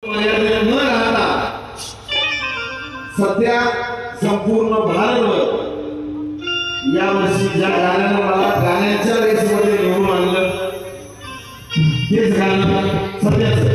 न राहता सध्या संपूर्ण भारतभर या वर्षी ज्या गाण्यानं मला गाण्याच्या रेसमध्ये निवडून आणलं तेच गाणं सध्याच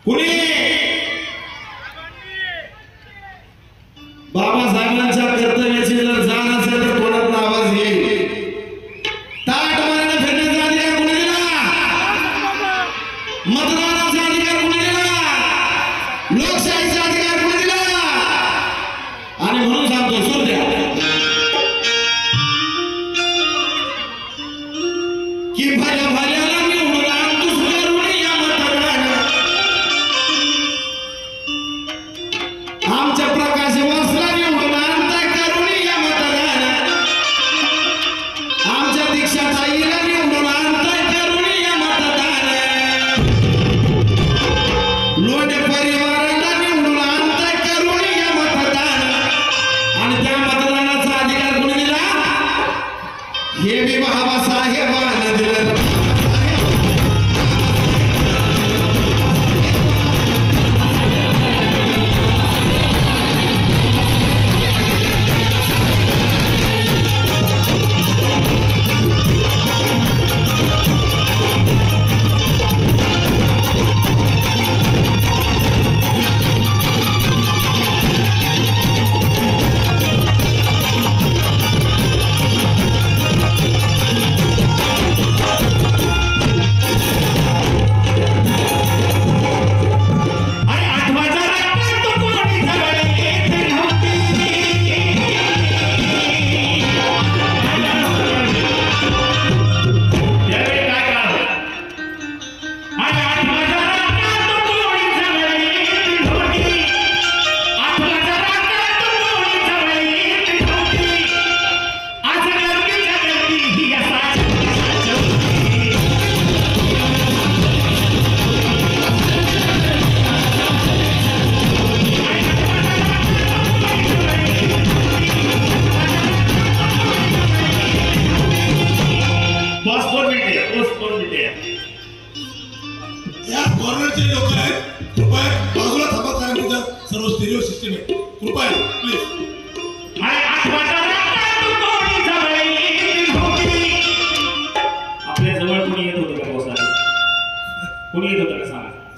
कुणी बाबासाहेबांच्या कर्तव्याची जर जाण असेल तर कोणाचा आवाज येईल. ताट मारणं फिरण्याचा अधिकार कोणी दिला? मतदानाचा अधिकार कोणी दिला? लोकशाहीचा अधिकार कोणी दिला? आणि म्हणून सांगतो सूर द्या की भल्या भल्याला निवडून आणतोस करून या मतदान. आमच्या प्रकाश वासला निवडून आणताय करून या मतदान. आमच्या दीक्षा ताईला निवडून आणताय करून या मतदान. लोंढे परिवाराला निवडून आणताय करून या मतदान. आणि त्या मतदानाचा अधिकार कोणी दिला? हे बी बाबासाहेबांना दिलं.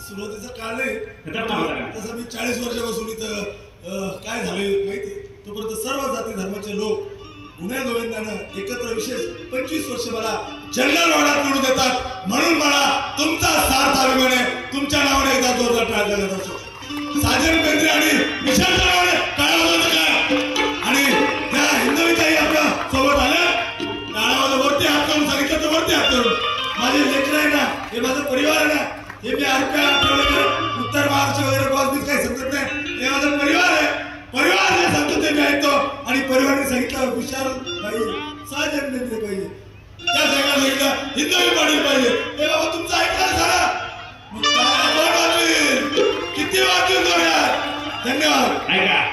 सुरुवातीचा काळ नाही तसं मी 40 वर्षापासून इथं काय झालंय माहिती. तोपर्यंत सर्व जाती धर्माचे लोक गुन्ह्या गोविंदानं एकत्र विशेष 25 वर्ष मला जनरल वाड्यात निवडून देतात. म्हणून मला तुमचा सार्थ अभिमान आहे. तुमच्या नावाने एकदा जोरदार टाळ्या झाला असो. साजन बेंद्रे आणि विशालच्या नावाने टाळ्या वाजवत का? आणि त्या हिंदवीताई आपल्या सोबत आल्या टाळ्या वाजवरती हात करून सांगितलं तर वरती हात करून. माझे लेकर आहे ना, हे माझा परिवार आहे ना, हे मी उत्तर महाराष्ट्र वगैरे बॉस काही समजत नाही. हे माझा परिवार आहे. परिवार जे सांगतो ते मी ऐकतो. आणि परिवाराने सांगितलं विशाल पाहिजे, साजन बेंद्रे पाहिजे, त्या सगळ्यांना सांगितलं हिंदवी पाटील पाहिजे. हे बाबा तुमचं ऐकलं झालं किती वाजून जोड्यात. धन्यवाद. ऐका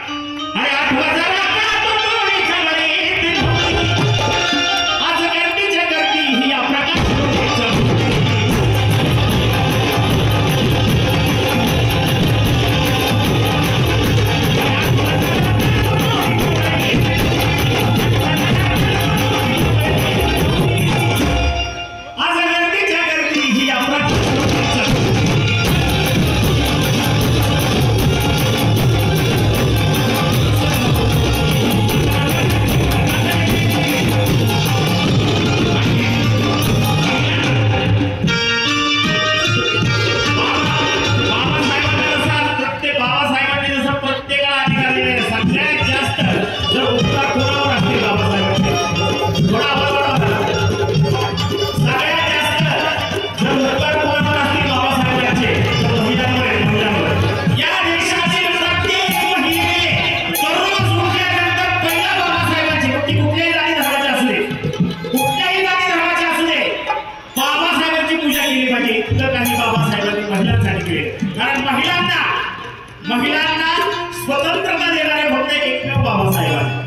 महिलांना स्वतंत्रता देणारे फक्त एकमेव बाबासाहेब.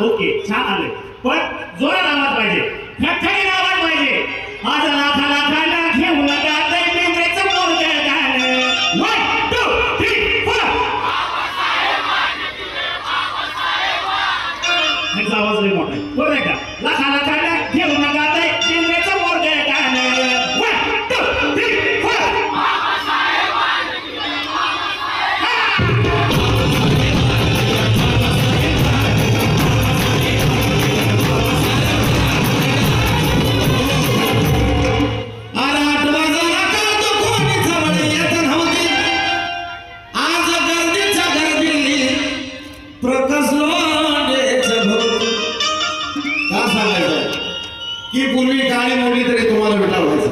ओके छान आले पण जोरात आवाज पाहिजे खटखटीत आवाज पाहिजे आज लाखा लाखाला घेऊन गाताय पिंजऱ्याचं पोरगं गाणं 1 2 3 4 ह्याचा आवाज लय मोठा आहे बरं आहे का लाखा लाखाला घेऊन गाताय पिंजऱ्याचं पोरगं गाणं 1 2 3 4 की पूर्वी गाडी मोडली तरी तुम्हाला विटाळ व्हायचा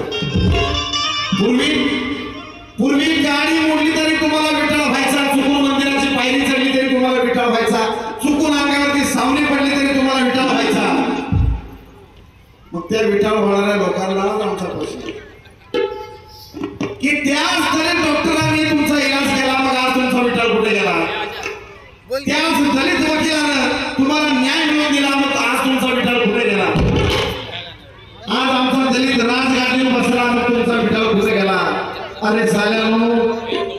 पूर्वी गाडी मोडली तरी तुम्हाला विटाळ व्हायचा चुकून मंदिराची पायरी चढली तरी तुम्हाला विटाळ व्हायचा चुकून अंगावरती सावली पडली तरी तुम्हाला विटाळ व्हायचा मग त्या विटाळ होणाऱ्या लोकांना आमचा प्रश्न की त्याच दलित डॉक्टरांनी तुमचा इलाज केला मग आज तुमचा विटाळ कुठे गेला त्याच दलित वकिलानं तुम्हाला न्याय मिळवून दिला मग आज तुमचा विटाळ कुठे गेला आज आमचा दलित राजकारणी बसला मग तुमचा विटाळ कुठे गेला अरे साल्यानो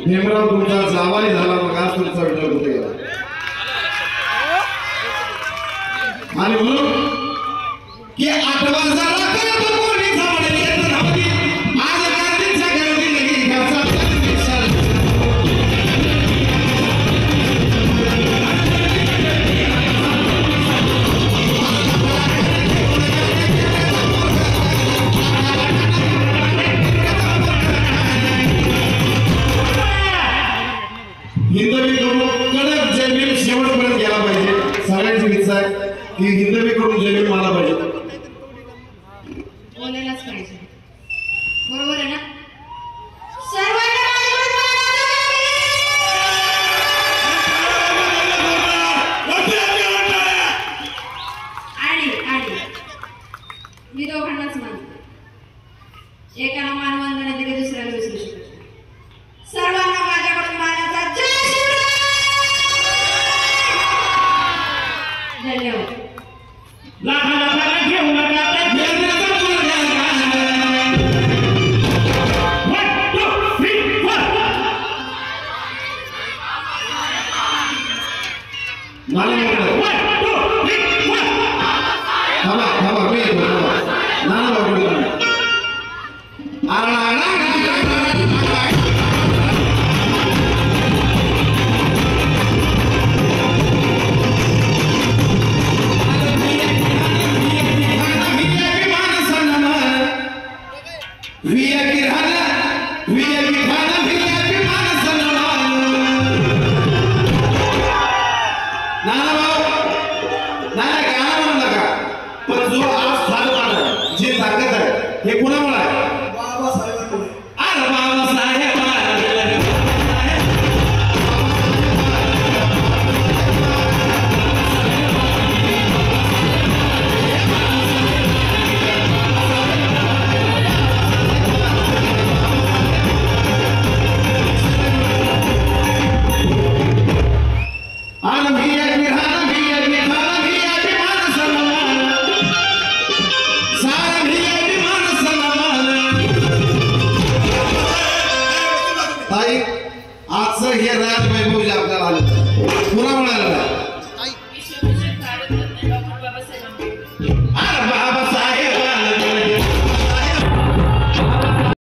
भीमराव तुमचा जावाई झाला मग आज तुमचा विटाळ कुठे गेला आणि म्हणून की 8 वर्षाला करत कोणी जवळ येत नव्हती आज गांधीच्या गर्दी लगी घरचा हिंदवीकडून कडक जमीन शेवटपर्यंत गेला पाहिजे सगळ्यांची इच्छा आहे की हिंदवीकडून जमीन मला पाहिजे बोलायलाच पाहिजे बरोबर आहे ना सर्वांना आणि मी दोघांनाच मानते एकाला मान वंदना दिली दुसऱ्याला विसरू शकत सर्वांना माझ्याकडून मानाचा जय शिवराय धन्यवाद लाखा लाखाला घेऊन गाताय पिंजऱ्याचं पोरगं गाणं 1 2 3 4 मला म्हटलं 1 2 3 4 थांबा मी येतो नाना बाबा हे कोण